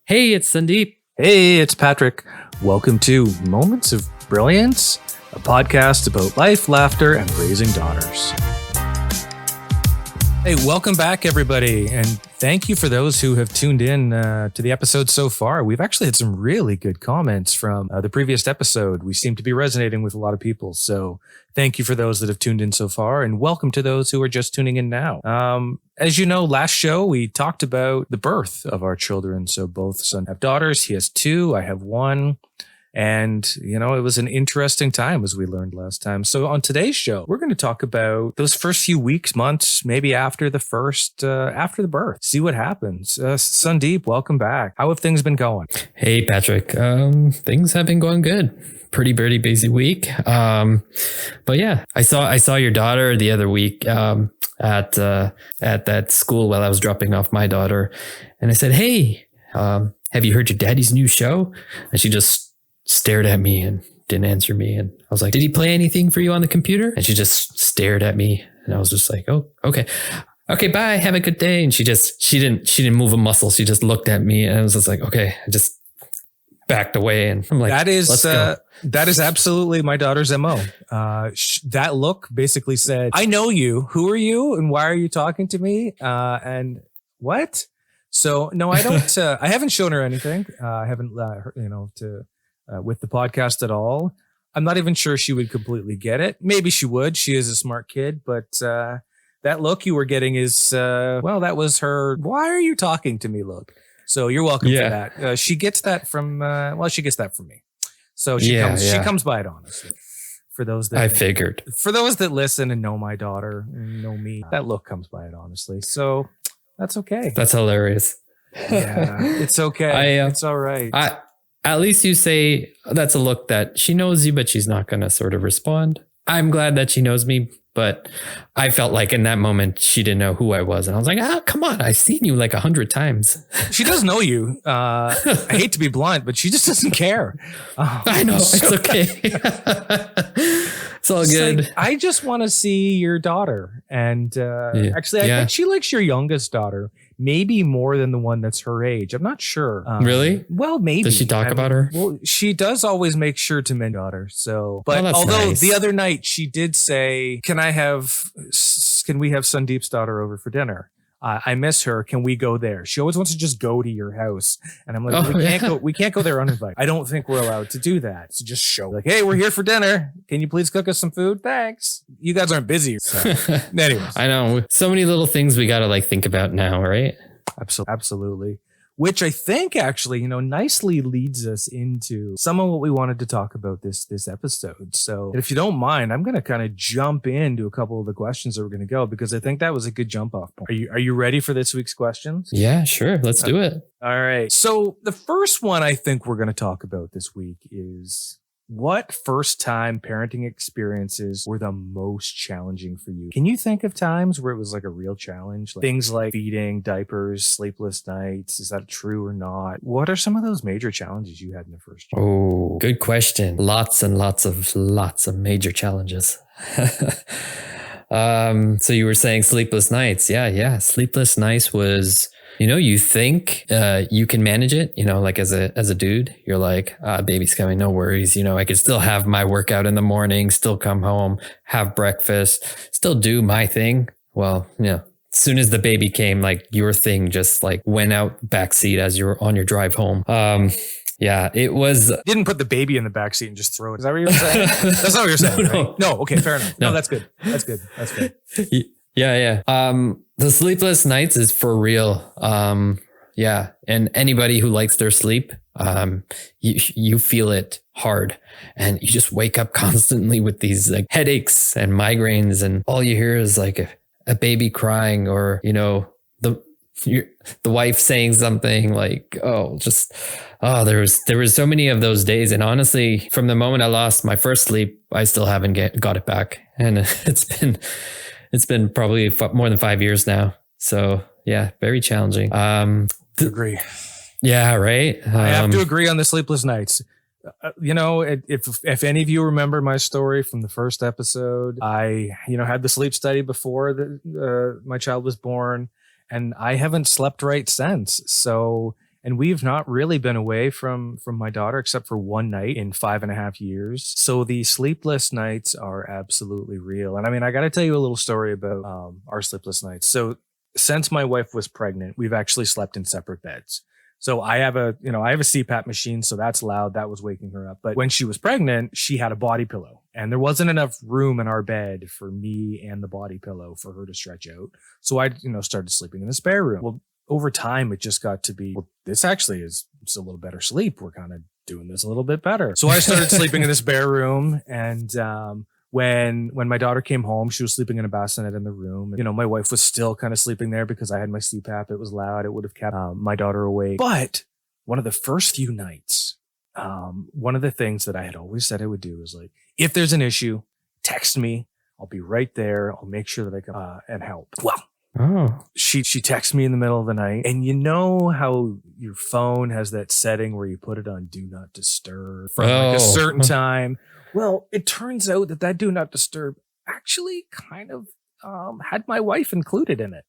Hey, it's Sandeep. Hey, it's Patrick. Welcome to Moments of Brilliance, a podcast about life, laughter, and raising daughters. Hey, welcome back, everybody. And thank you for those who have tuned in to the episode so far. We've actually had some really good comments from the previous episode. We seem to be resonating with a lot of people. So thank you for those that have tuned in so far. And welcome to those who are just tuning in now. As you know, last show, we talked about the birth of our children. So both son have daughters. He has two. I have one. And, you know, it was an interesting time, as we learned last time. So on today's show, we're going to talk about those first few weeks, months, maybe after the birth. See what happens. Sandeep, welcome back. How have things been going? Hey, Patrick. Things have been going good. Pretty busy week. But yeah, I saw your daughter the other week at that school while I was dropping off my daughter, and I said, "Hey, have you heard your daddy's new show?" And she just stared at me and didn't answer me. And I was like, "Did he play anything for you on the computer?" And she just stared at me, and I was just like, "Oh, okay. Okay, bye. Have a good day." And she didn't move a muscle. She just looked at me, and I was just like, "Okay." I just backed away, and I'm like, "That is absolutely my daughter's MO. That look basically said, I know you. Who are you? And why are you talking to me? And what?" So no, I don't, I haven't shown her anything. I haven't, with the podcast at all. I'm not even sure she would completely get it. Maybe she would. She is a smart kid, but, that look you were getting is, that was her, "Why are you talking to me?" look. So you're welcome for that. She gets that from, she gets that from me. So she comes by it honestly. For those that listen and know my daughter and know me, that look comes by it honestly. So that's okay. That's hilarious. Yeah, it's okay. It's all right. At least you say that's a look that she knows you, but she's not going to sort of respond. I'm glad that she knows me, but I felt like in that moment, she didn't know who I was. And I was like, come on. I've seen you like 100 times. She does know you. I hate to be blunt, but she just doesn't care. I know. It's okay. It's all good. Like, I just want to see your daughter. And I think she likes your youngest daughter. Maybe more than the one that's her age. I'm not sure. Really? Well, maybe. Does she talk about her? Well, she does always make sure to mention daughter. So, but although the other night she did say, can we have Sandeep's daughter over for dinner? I miss her. Can we go there? She always wants to just go to your house. And I'm like, we can't go there uninvited. I don't think we're allowed to do that. So just show like, "Hey, we're here for dinner. Can you please cook us some food? Thanks." You guys aren't busy. So. Anyways. I know. So many little things we got to think about now, right? Absolutely. Which I think actually, nicely leads us into some of what we wanted to talk about this episode. So if you don't mind, I'm going to kind of jump into a couple of the questions that we're going to go, because I think that was a good jump off point. Are you ready for this week's questions? Yeah, sure. Let's do it. All right. So the first one I think we're going to talk about this week is, what first-time parenting experiences were the most challenging for you? Can you think of times where it was like a real challenge? Like things like feeding, diapers, sleepless nights. Is that true or not? What are some of those major challenges you had in the first year? Oh, good question. Lots and lots of major challenges. So you were saying sleepless nights. Yeah. Sleepless nights was... you think you can manage it, like as a dude, you're like, baby's coming, no worries. I could still have my workout in the morning, still come home, have breakfast, still do my thing. Well, as soon as the baby came, like your thing just like went out backseat as you were on your drive home. Yeah, it was. Didn't put the baby in the backseat and just throw it. Is that what you were saying? That's not what you're saying. No. Right? No. Okay, fair enough. No, that's good. Yeah. The sleepless nights is for real. Yeah. And anybody who likes their sleep, you feel it hard, and you just wake up constantly with these like headaches and migraines, and all you hear is like a baby crying, or, the wife saying something like, there was so many of those days. And honestly, from the moment I lost my first sleep, I still haven't got it back. And it's been probably more than 5 years now. So yeah, very challenging. Agree. Yeah, right. I have to agree on the sleepless nights. If any of you remember my story from the first episode, I had the sleep study before my child was born, and I haven't slept right since. So And we've not really been away from my daughter except for one night in 5.5 years. So the sleepless nights are absolutely real. And I mean, I got to tell you a little story about our sleepless nights. So since my wife was pregnant, we've actually slept in separate beds. So I have a CPAP machine, so that's loud. That was waking her up. But when she was pregnant, she had a body pillow, and there wasn't enough room in our bed for me and the body pillow for her to stretch out. So I, started sleeping in the spare room. Well, over time, it just got to be, well, this actually is a little better sleep. We're kind of doing this a little bit better. So I started sleeping in the spare room, and when my daughter came home, she was sleeping in a bassinet in the room. My wife was still kind of sleeping there because I had my CPAP. It was loud. It would have kept my daughter awake. But one of the first few nights, one of the things that I had always said I would do is like, if there's an issue, text me. I'll be right there. I'll make sure that I can and help. Well, she texts me in the middle of the night, and you know how your phone has that setting where you put it on do not disturb for like a certain time. Well, it turns out that do not disturb actually kind of had my wife included in it.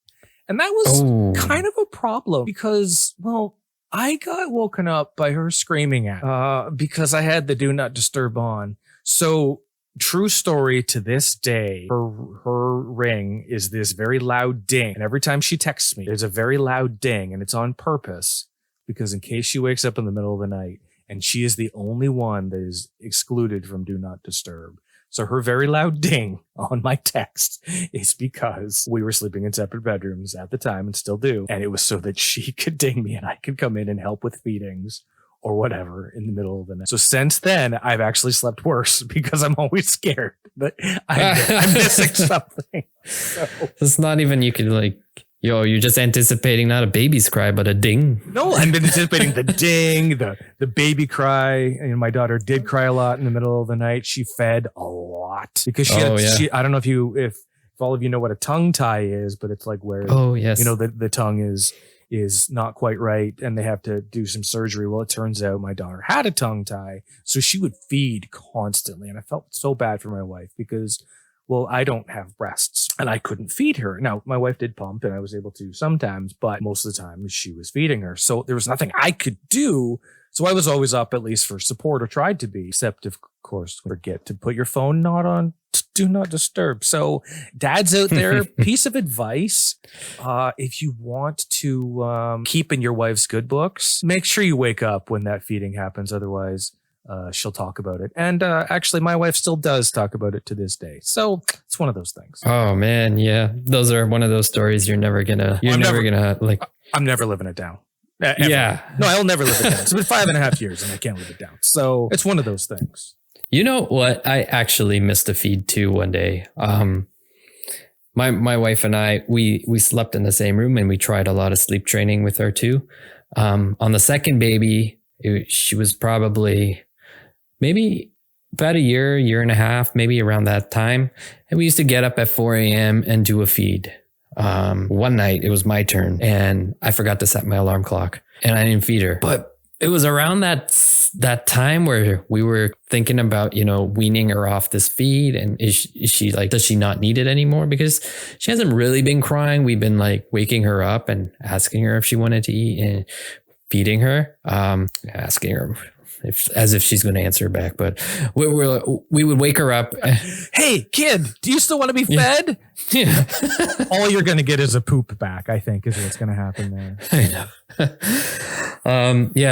And that was kind of a problem because, well, I got woken up by her screaming at because I had the do not disturb on. So true story, to this day, her ring is this very loud ding. And every time she texts me, there's a very loud ding, and it's on purpose because in case she wakes up in the middle of the night, and she is the only one that is excluded from do not disturb. So her very loud ding on my text is because we were sleeping in separate bedrooms at the time and still do. And it was so that she could ding me and I could come in and help with feedings or whatever in the middle of the night. So since then, I've actually slept worse because I'm always scared that I'm missing something. So. It's not even you could like, you're just anticipating not a baby's cry, but a ding. No, I'm anticipating the ding, the baby cry. And my daughter did cry a lot in the middle of the night. She fed a lot because she I don't know if all of you know what a tongue tie is, but it's like where, the tongue is not quite right and they have to do some surgery. Well, it turns out my daughter had a tongue tie. So she would feed constantly. And I felt so bad for my wife because, well, I don't have breasts and I couldn't feed her. Now, my wife did pump and I was able to sometimes, but most of the time she was feeding her. So there was nothing I could do. So I was always up at least for support, or tried to be, except of course, forget to put your phone not on do not disturb. So dads out there, piece of advice. If you want to keep in your wife's good books, make sure you wake up when that feeding happens. Otherwise, she'll talk about it. And actually, my wife still does talk about it to this day. So it's one of those things. Oh, man. Yeah. Those are one of those stories I'm never living it down. Ever. Yeah. No, I'll never live it down. It's been 5.5 years and I can't live it down. So it's one of those things. You know what? I actually missed a feed too one day. My wife and I, we slept in the same room and we tried a lot of sleep training with her too. On the second baby, she was probably maybe about a year and a half, maybe around that time. And we used to get up at 4 a.m. and do a feed. One night it was my turn and I forgot to set my alarm clock and I didn't feed her. But it was around that time where we were thinking about, weaning her off this feed. And is she like, does she not need it anymore? Because she hasn't really been crying. We've been like waking her up and asking her if she wanted to eat and feeding her, asking her as if she's going to answer back. But we would wake her up. Hey, kid, do you still want to be fed? Yeah. All you're going to get is a poop back, I think, is what's going to happen there. I know.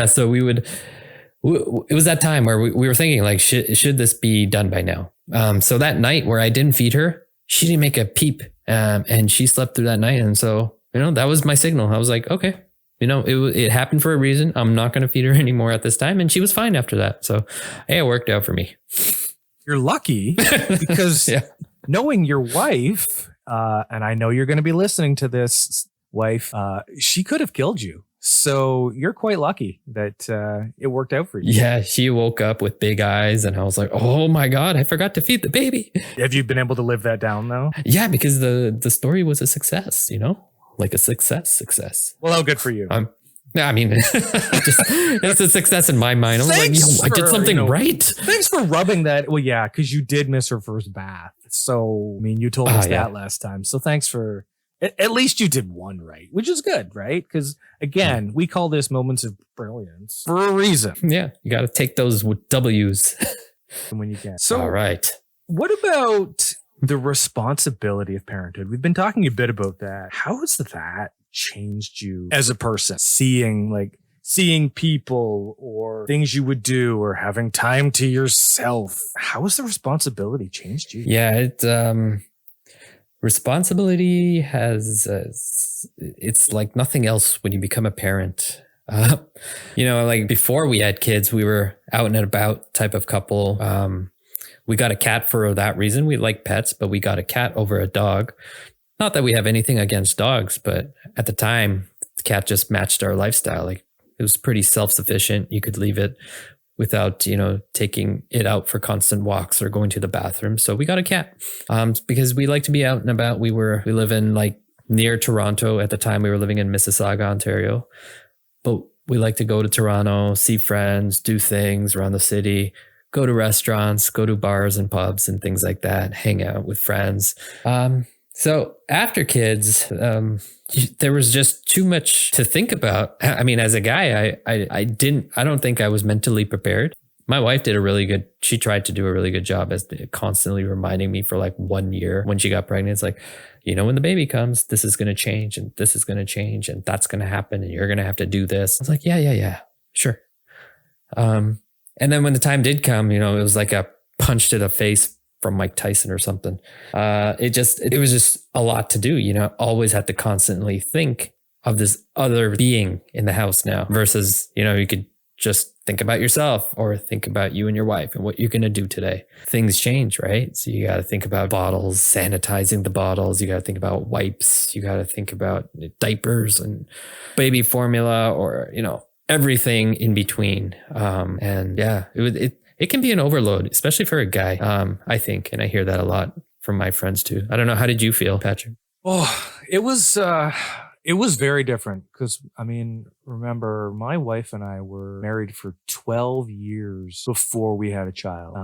So it was that time where we were thinking like, should this be done by now? So that night where I didn't feed her, she didn't make a peep, and she slept through that night. And so, that was my signal. I was like, okay, it happened for a reason. I'm not going to feed her anymore at this time. And she was fine after that. So it worked out for me. You're lucky because knowing your wife, and I know you're going to be listening to this, wife, she could have killed you. So you're quite lucky that it worked out for you. Yeah, she woke up with big eyes and I was like, oh my God, I forgot to feed the baby. Have you been able to live that down though? Yeah, because the story was a success, like a success. Well, how good for you. I mean, it's a success in my mind. I'm like, I did something right. Thanks for rubbing that. Well, yeah, because you did miss her first bath. So, I mean, you told us that last time. So thanks for At least you did one right, which is good, right? Because again, we call this moments of brilliance for a reason. Yeah, you got to take those with W's. When you can. So, all right. What about the responsibility of parenthood? We've been talking a bit about that. How has that changed you as a person? Seeing people or things you would do or having time to yourself. How has the responsibility changed you? Yeah, responsibility it's like nothing else when you become a parent. Like before we had kids, we were out and about type of couple. We got a cat for that reason. We like pets, but we got a cat over a dog. Not that we have anything against dogs, but at the time, the cat just matched our lifestyle. Like it was pretty self-sufficient. You could leave it without, taking it out for constant walks or going to the bathroom. So we got a cat because we like to be out and about. We live in like near Toronto. At the time, we were living in Mississauga, Ontario. But we like to go to Toronto, see friends, do things around the city, go to restaurants, go to bars and pubs and things like that, hang out with friends. So after kids, there was just too much to think about. I mean, as a guy, I don't think I was mentally prepared. My wife she tried to do a really good job as constantly reminding me for like 1 year when she got pregnant. It's like, when the baby comes, this is going to change and this is going to change and that's going to happen and you're going to have to do this. I was like, yeah, sure. And then when the time did come, it was like a punch to the face from Mike Tyson or something. It was just a lot to do, always had to constantly think of this other being in the house now versus, you could just think about yourself or think about you and your wife and what you're going to do today. Things change, right? So you got to think about bottles, sanitizing the bottles. You got to think about wipes. You got to think about diapers and baby formula or, everything in between. And yeah, it can be an overload, especially for a guy, I think. And I hear that a lot from my friends too. I don't know. How did you feel, Patrick? Oh, it was very different because, remember, my wife and I were married for 12 years before we had a child.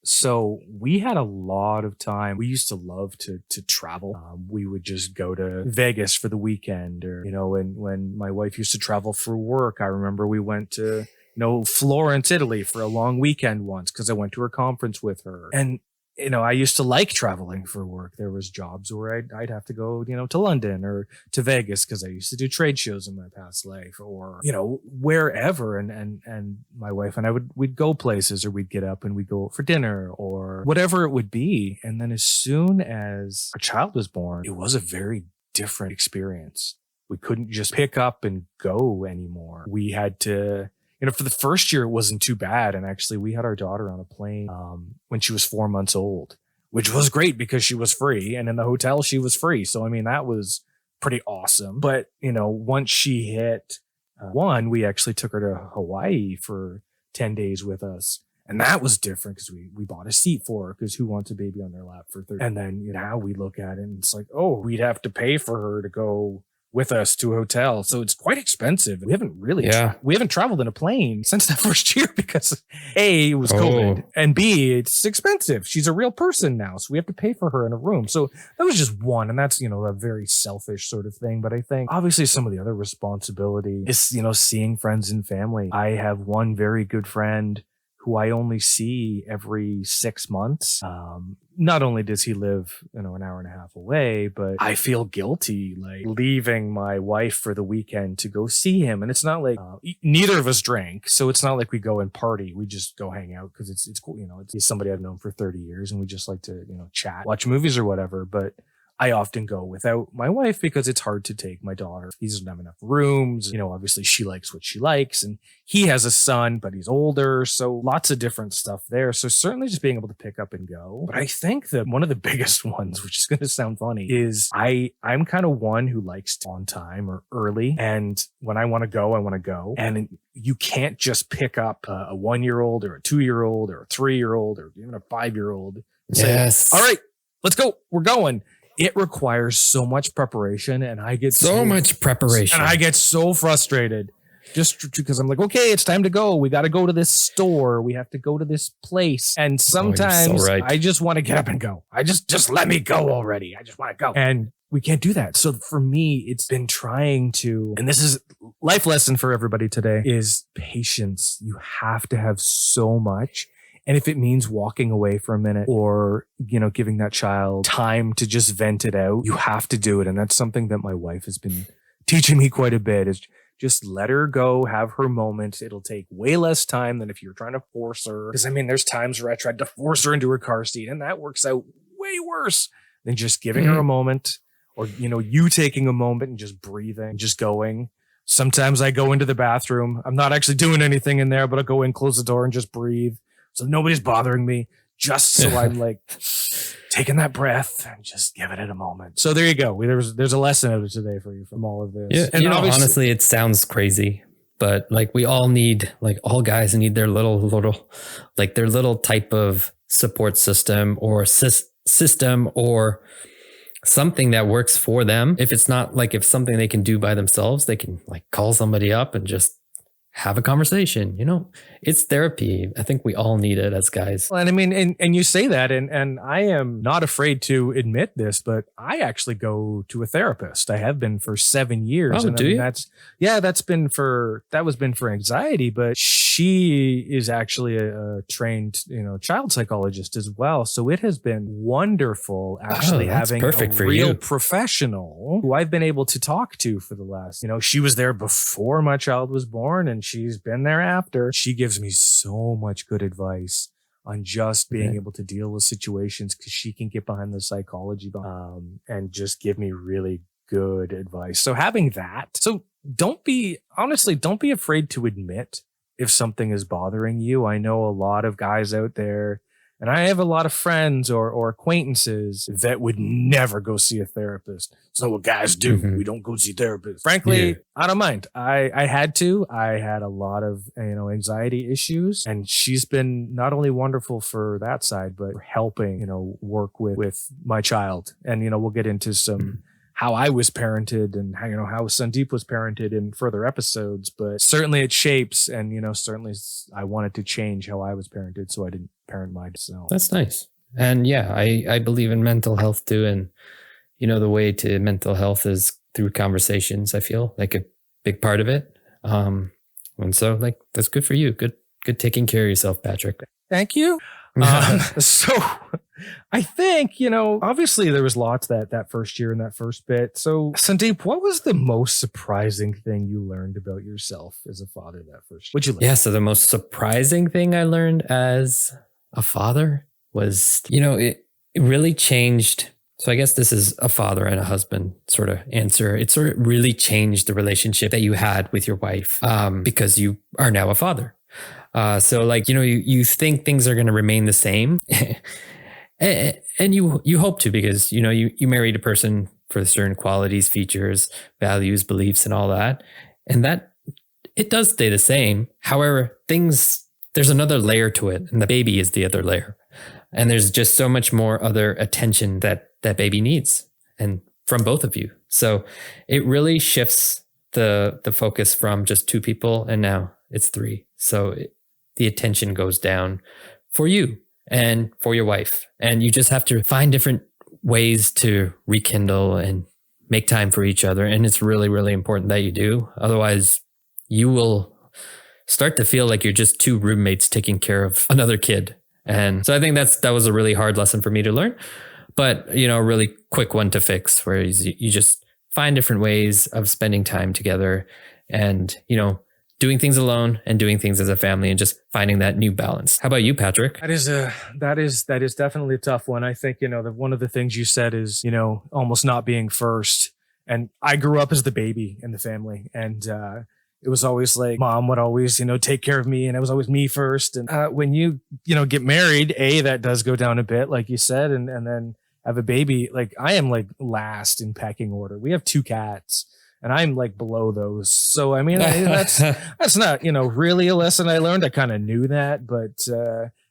So we had a lot of time. We used to love to travel. We would just go to Vegas for the weekend or, when my wife used to travel for work, I remember we went to, Florence, Italy for a long weekend once because I went to her conference with her. And I used to like traveling for work. There was jobs where I'd have to go, to London or to Vegas because I used to do trade shows in my past life or, wherever. And my wife and we'd go places or we'd get up and we'd go for dinner or whatever it would be. And then as soon as our child was born, it was a very different experience. We couldn't just pick up and go anymore. We had to... for the first year, it wasn't too bad. And actually, we had our daughter on a plane when she was 4 months old, which was great because she was free. And in the hotel, she was free. So, that was pretty awesome. But, once she hit 1, we actually took her to Hawaii for 10 days with us. And that was different because we bought a seat for her because who wants a baby on their lap for 30? And then, now we look at it and it's like, oh, we'd have to pay for her to go with us to a hotel. So it's quite expensive. We haven't really, we haven't traveled in a plane since that first year because A, it was COVID and B, it's expensive. She's a real person now. So we have to pay for her in a room. So that was just one. And that's, a very selfish sort of thing. But I think obviously some of the other responsibility is, seeing friends and family. I have one very good friend who I only see every 6 months. Not only does he live, an hour and a half away, but I feel guilty like leaving my wife for the weekend to go see him. And it's not like neither of us drank. So it's not like we go and party. We just go hang out because it's cool. It's somebody I've known for 30 years and we just like to, chat, watch movies or whatever. But I often go without my wife because it's hard to take my daughter. He doesn't have enough rooms. Obviously she likes what she likes and he has a son, but he's older. So lots of different stuff there. So certainly just being able to pick up and go. But I think that one of the biggest ones, which is going to sound funny, is I'm kind of one who likes to on time or early. And when I want to go, I want to go. And you can't just pick up a 1-year-old or a 2-year-old or a 3-year-old or even a 5-year-old and say, all right, let's go. We're going. It requires so much preparation and I get so much preparation and I get so frustrated just because I'm like, okay, it's time to go. We got to go to this store. We have to go to this place. And sometimes I just want to get up and go. I just let me go already. I just want to go. And we can't do that. So for me, it's been trying to, and this is life lesson for everybody today, is patience. You have to have so much. And if it means walking away for a minute or, giving that child time to just vent it out, you have to do it. And that's something that my wife has been teaching me quite a bit, is just let her go, have her moment. It'll take way less time than if you're trying to force her. Because there's times where I tried to force her into her car seat, and that works out way worse than just giving her a moment, or, you taking a moment and just breathing, just going. Sometimes I go into the bathroom. I'm not actually doing anything in there, but I'll go in, close the door, and just breathe. So nobody's bothering me, just so I'm like taking that breath and just giving it a moment. So there you go. There's a lesson out of today for you from all of this. Yeah, and honestly, it sounds crazy, but like we all need, like all guys need their little, like their little type of support system or system or something that works for them. If it's not like, if something they can do by themselves, they can like call somebody up and just have a conversation. It's therapy. I think we all need it as guys. Well, and and you say that, and I am not afraid to admit this, but I actually go to a therapist. I have been for 7 years. Oh, and do you? That's been for anxiety, but she is actually a trained, child psychologist as well. So it has been wonderful actually having perfect a for real you. professional who I've been able to talk to for the last, she was there before my child was born, and she's been there after. She gives me so much good advice on just being able to deal with situations, because she can get behind the psychology and just give me really good advice. So having that, so don't be afraid to admit if something is bothering you. I know a lot of guys out there, and I have a lot of friends or acquaintances that would never go see a therapist. It's not what guys do. We don't go see therapists. Frankly, I don't mind. I had to. I had a lot of anxiety issues, and she's been not only wonderful for that side, but helping work with my child. And we'll get into some how I was parented and how Sandeep was parented in further episodes, but certainly it shapes, and certainly I wanted to change how I was parented so I didn't parent myself. That's nice. And yeah, I believe in mental health too. And the way to mental health is through conversations. I feel like a big part of it. And so like, that's good for you. Good taking care of yourself, Patrick. Thank you. So I think, obviously there was lots that first year and that first bit. So Sandeep, what was the most surprising thing you learned about yourself as a father that first year? What'd you learn? Yeah. So the most surprising thing I learned as a father was, it really changed. So I guess this is a father and a husband sort of answer. It sort of really changed the relationship that you had with your wife, because you are now a father. So like, you think things are going to remain the same and you hope to, because, you married a person for certain qualities, features, values, beliefs, and all that. And that it does stay the same. However, there's another layer to it, and the baby is the other layer. And there's just so much more other attention that baby needs, and from both of you. So it really shifts the focus from just two people, and now it's three. So the attention goes down for you and for your wife. And you just have to find different ways to rekindle and make time for each other. And it's really, really important that you do. Otherwise, you will start to feel like you're just two roommates taking care of another kid. And so I think that was a really hard lesson for me to learn, but a really quick one to fix, where you just find different ways of spending time together, and, doing things alone and doing things as a family, and just finding that new balance. How about you, Patrick? That is definitely a tough one. I think, one of the things you said is, almost not being first. And I grew up as the baby in the family, and, it was always like mom would always, take care of me, and it was always me first. And when you, get married, that does go down a bit, like you said, and then have a baby. Like I am like last in pecking order. We have 2 cats, and I'm like below those. So, that's not, really a lesson I learned. I kind of knew that, but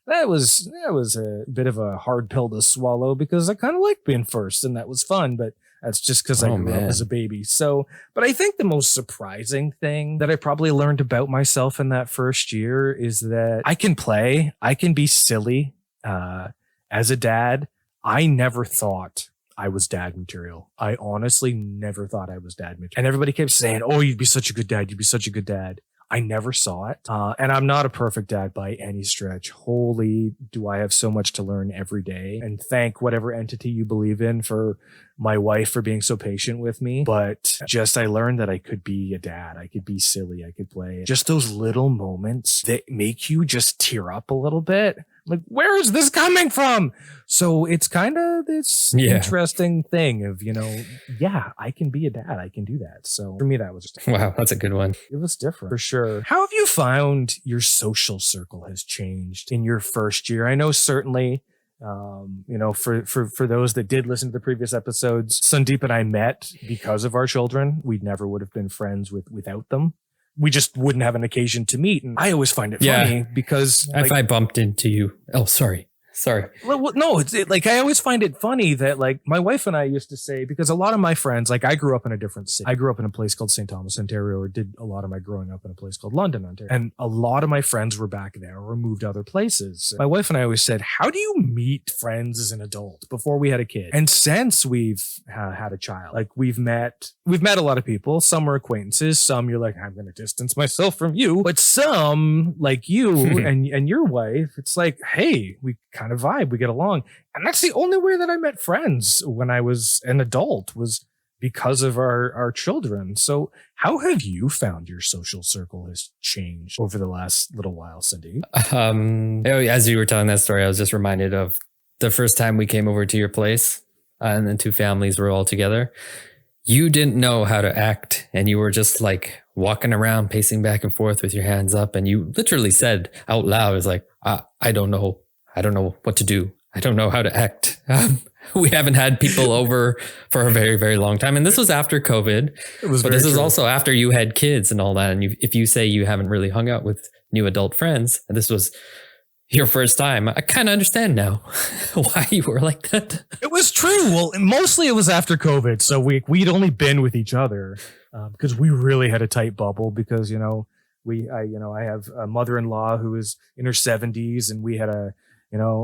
that was a bit of a hard pill to swallow, because I kind of like being first, and that was fun, but that's just because I grew up as a baby. So, but I think the most surprising thing that I probably learned about myself in that first year is that I can play, I can be silly. As a dad, I never thought I was dad material. I honestly never thought I was dad material. And everybody kept saying, oh, you'd be such a good dad. You'd be such a good dad. I never saw it. And I'm not a perfect dad by any stretch. Holy, do I have so much to learn every day. And thank whatever entity you believe in for my wife for being so patient with me. But just I learned that I could be a dad. I could be silly. I could play. Just those little moments that make you just tear up a little bit. Like, where is this coming from? So it's kind of this interesting thing of, I can be a dad. I can do that. So for me, that was just wow, that's a good one. It was different for sure. How have you found your social circle has changed in your first year? I know certainly, for those that did listen to the previous episodes, Sandeep and I met because of our children. We never would have been friends without them. We just wouldn't have an occasion to meet. And I always find it funny because if I bumped into you, sorry. Well, no, I always find it funny that my wife and I used to say, because a lot of my friends, I grew up in a different city. I grew up in a place called St. Thomas, Ontario, or did a lot of my growing up in a place called London, Ontario. And a lot of my friends were back there or moved other places. My wife and I always said, how do you meet friends as an adult before we had a kid? And since we've had a child, we've met a lot of people. Some are acquaintances. Some you're like, I'm going to distance myself from you. But some like you and your wife, it's like, hey, we kind of vibe, we get along. And that's the only way that I met friends when I was an adult, was because of our children. So how have you found your social circle has changed over the last little while, Cindy? As you were telling that story, I was just reminded of the first time we came over to your place and the two families were all together. You didn't know how to act, and you were just walking around, pacing back and forth with your hands up. And you literally said out loud, "It's like, I don't know what to do. I don't know how to act." We haven't had people over for a very, very long time. And this was after COVID. But this is also after you had kids and all that. And if you say you haven't really hung out with new adult friends, and this was your first time, I kind of understand now why you were like that. It was true. Well, mostly it was after COVID. So we'd only been with each other because we really had a tight bubble because, I have a mother-in-law who is in her 70s, and we had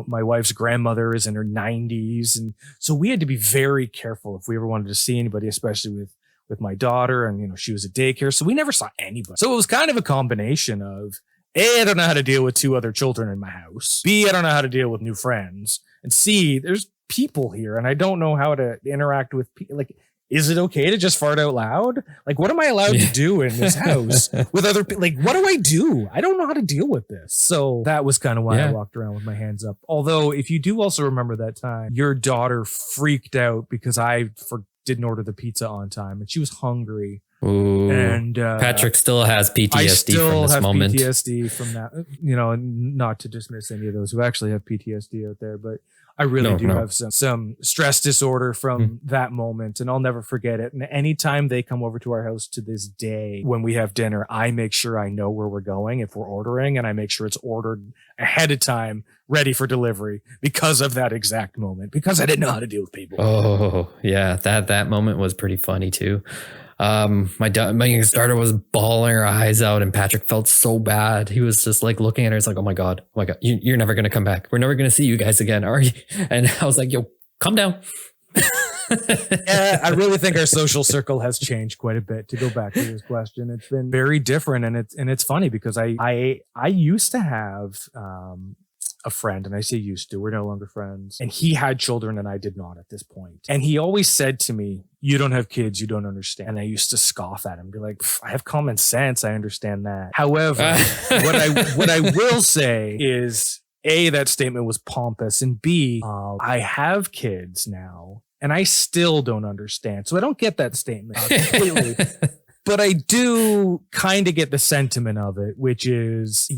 my wife's grandmother is in her 90s. And so we had to be very careful if we ever wanted to see anybody, especially with my daughter. And, she was at daycare. So we never saw anybody. So it was kind of a combination of, A, I don't know how to deal with two other children in my house. B, I don't know how to deal with new friends. And C, there's people here and I don't know how to interact with people. Is it okay to just fart out loud? What am I allowed to do in this house with other people? What do I do? I don't know how to deal with this. So that was kind of why I walked around with my hands up. Although if you do also remember that time, your daughter freaked out because I didn't order the pizza on time and she was hungry. Ooh, and Patrick still has PTSD from this moment. PTSD from that, not to dismiss any of those who actually have PTSD out there, but I really do have some stress disorder from that moment, and I'll never forget it. And anytime they come over to our house to this day, when we have dinner, I make sure I know where we're going if we're ordering, and I make sure it's ordered ahead of time, ready for delivery, because of that exact moment, because I didn't know how to deal with people. Oh, yeah. That moment was pretty funny too. My youngest daughter was bawling her eyes out, and Patrick felt so bad. He was just looking at her. It's like, oh my God, you're never going to come back. We're never going to see you guys again, are you? And I was like, yo, calm down. Yeah, I really think our social circle has changed quite a bit. To go back to this question, it's been very different, and it's funny because I used to have a friend, and I say used to, we're no longer friends, and he had children and I did not at this point. And he always said to me, you don't have kids, you don't understand. And I used to scoff at him, be like, I have common sense, I understand that. However, what I will say is, A, that statement was pompous, and B, I have kids now and I still don't understand. So I don't get that statement completely. But I do kind of get the sentiment of it, which is,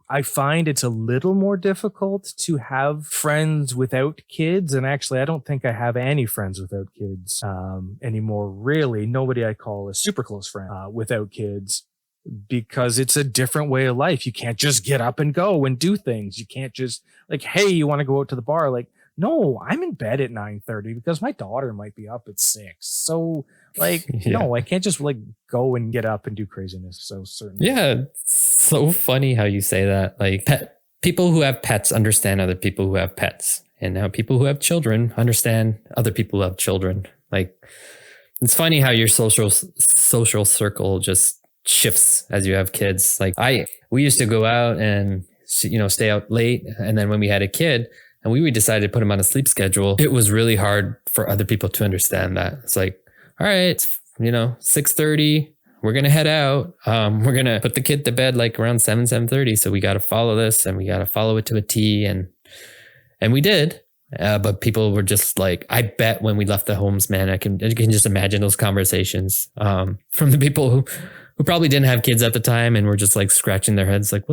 I find it's a little more difficult to have friends without kids. And actually, I don't think I have any friends without kids anymore, really. Nobody I call a super close friend without kids, because it's a different way of life. You can't just get up and go and do things. You can't just hey, you want to go out to the bar? No, I'm in bed at 9:30 because my daughter might be up at 6. So no, I can't just go and get up and do craziness. So certainly. Yeah. It's so funny how you say that. people who have pets understand other people who have pets. And now people who have children understand other people who have children. Like, it's funny how your social circle just shifts as you have kids. Like we used to go out and, stay out late. And then when we had a kid and we decided to put him on a sleep schedule, it was really hard for other people to understand that. It's like, all right, it's, 6:30. We're going to head out. We're going to put the kid to bed like around 7:30. So we got to follow this and we got to follow it to a T. And we did. But people were just like, I bet when we left the homes, man, I can just imagine those conversations from the people who probably didn't have kids at the time and were just like scratching their heads like,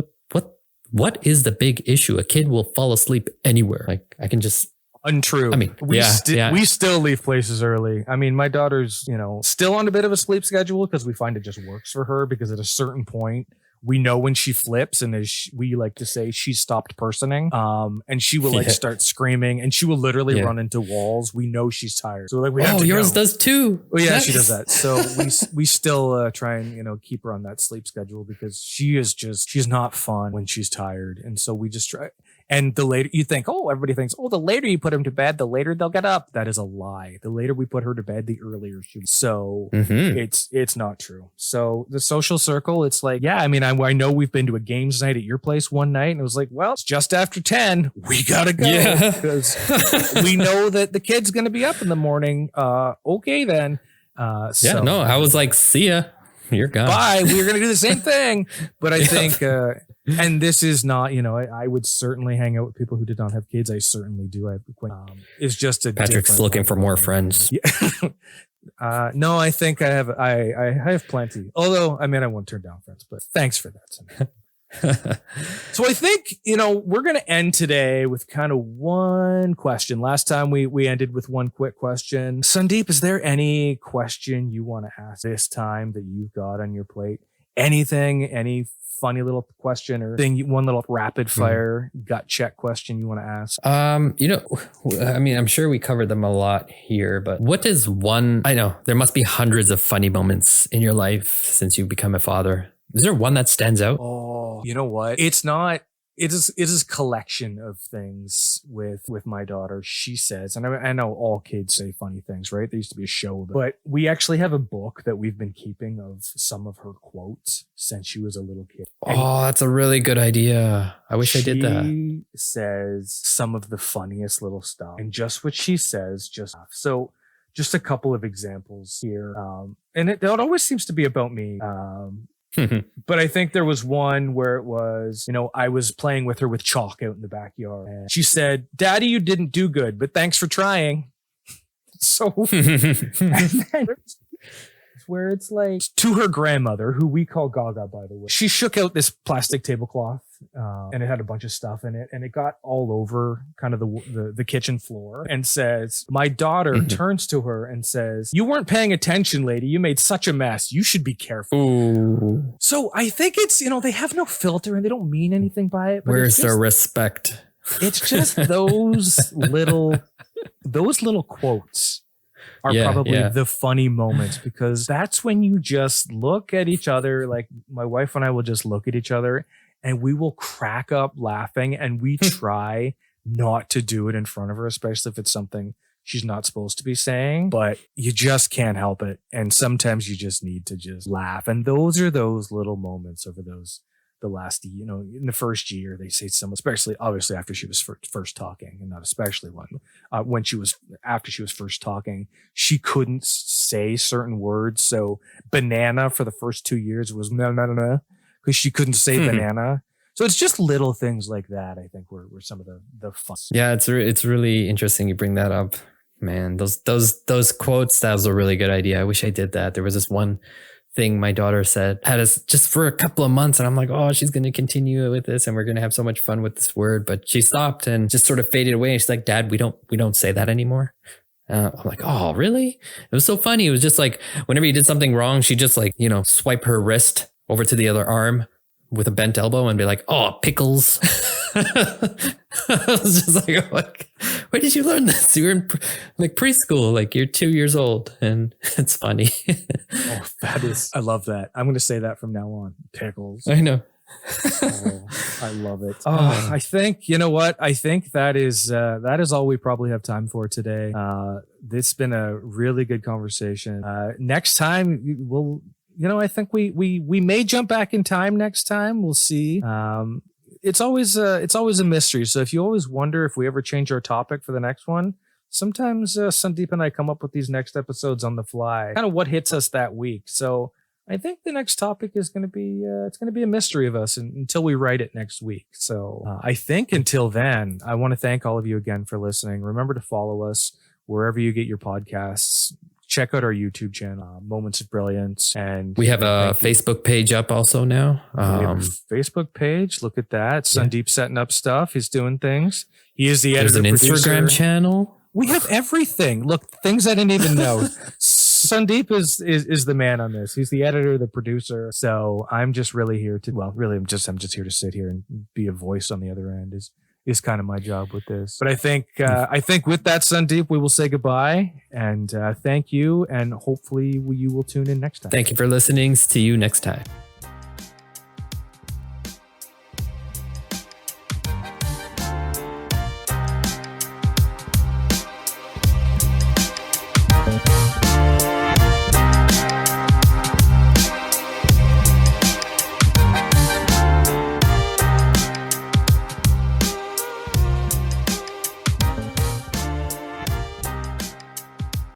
what is the big issue? A kid will fall asleep anywhere. Like I can just. Untrue. I mean, we still leave places early. I mean, my daughter's, still on a bit of a sleep schedule because we find it just works for her, because at a certain point we know when she flips, and as we like to say, she stopped personing. And she will start screaming, and she will literally run into walls. We know she's tired. So like we have to yours does too. Oh yeah, she does that. So we still try and keep her on that sleep schedule, because she's not fun when she's tired. And so we just try. And the later you think, everybody thinks, the later you put them to bed, the later they'll get up. That is a lie. The later we put her to bed, the earlier she. So it's not true. So the social circle, it's like, I mean, I know we've been to a games night at your place one night, and it was like, well, it's just after 10. We gotta go because we know that the kid's gonna be up in the morning. Okay, then. I was like, see ya. You're gone. Bye. We're gonna do the same thing, but I think. And this is not, I would certainly hang out with people who did not have kids. I certainly do. I have it's just a Patrick's looking for more friends. Yeah. No, I think I have plenty. Although, I mean, I won't turn down friends, but thanks for that. So I think, we're going to end today with kind of one question. Last time we ended with one quick question. Sandeep, is there any question you want to ask this time that you've got on your plate? Anything, any funny little question or thing, one little rapid fire gut check question you want to ask? I mean, I'm sure we covered them a lot here, but what is one, I know there must be hundreds of funny moments in your life since you've become a father. Is there one that stands out? Oh, you know what? It's not. It is a collection of things with my daughter. She says, and I know all kids say funny things, right? There used to be a show, but we actually have a book that we've been keeping of some of her quotes since she was a little kid. That's a really good idea. I wish I did that. She says some of the funniest little stuff, and just what she says, so just a couple of examples here. And it always seems to be about me. But I think there was one where it was, I was playing with her with chalk out in the backyard, and she said, "Daddy, you didn't do good, but thanks for trying." So, and then where it's like to her grandmother, who we call Gaga, by the way, she shook out this plastic tablecloth, and it had a bunch of stuff in it, and it got all over kind of the kitchen floor, and says, my daughter turns to her and says, "You weren't paying attention, lady. You made such a mess. You should be careful." Ooh. So I think it's, they have no filter and they don't mean anything by it. But where's their respect? It's just those little quotes are probably the funny moments, because that's when you just look at each other. Like my wife and I will just look at each other and we will crack up laughing, and we try not to do it in front of her, especially if it's something she's not supposed to be saying, but you just can't help it. And sometimes you just need to just laugh. And those are those little moments over the last, in the first year, they say some, especially obviously after she was first talking, and not especially after she was first talking, she couldn't say certain words. So banana for the first 2 years was no, because she couldn't say banana. So it's just little things like that, I think, were some of the fun. Yeah, it's really interesting you bring that up, man. Those quotes, that was a really good idea. I wish I did that. There was this one thing my daughter had us just for a couple of months, and I'm like, she's going to continue with this and we're going to have so much fun with this word, but she stopped and just sort of faded away. And she's like, "Dad, we don't say that anymore." I'm like, "Oh, really?" It was so funny. It was just like whenever you did something wrong, she just like, swipe her wrist over to the other arm with a bent elbow and be like, "Oh, pickles." I was just like, where did you learn this? You were in like preschool, like you're 2 years old, and it's funny. I love that. I'm going to say that from now on. Pickles. I know. Oh, I love it. Oh, I think, you know what? I think that is all we probably have time for today. This has been a really good conversation. Next time I think we may jump back in time next time. We'll see. It's always a mystery. So if you always wonder if we ever change our topic for the next one, sometimes Sandeep and I come up with these next episodes on the fly, kind of what hits us that week. So I think the next topic is going to be it's going to be a mystery of us until we write it next week. So I think until then, I want to thank all of you again for listening. Remember to follow us wherever you get your podcasts. Check out our YouTube channel, Moments of Brilliance, and we have a Facebook page up also now. We have a Facebook page. Look at that. Sandeep setting up stuff. He's doing things. He is the editor. There's an Instagram channel. We have everything. Look, things I didn't even know. Sandeep is the man on this. He's the editor, the producer. So I'm just really here I'm just here to sit here and be a voice on the other end is kind of my job with this. But I think with that, Sandeep, we will say goodbye and thank you. And hopefully you will tune in next time. Thank you for listening. See you next time.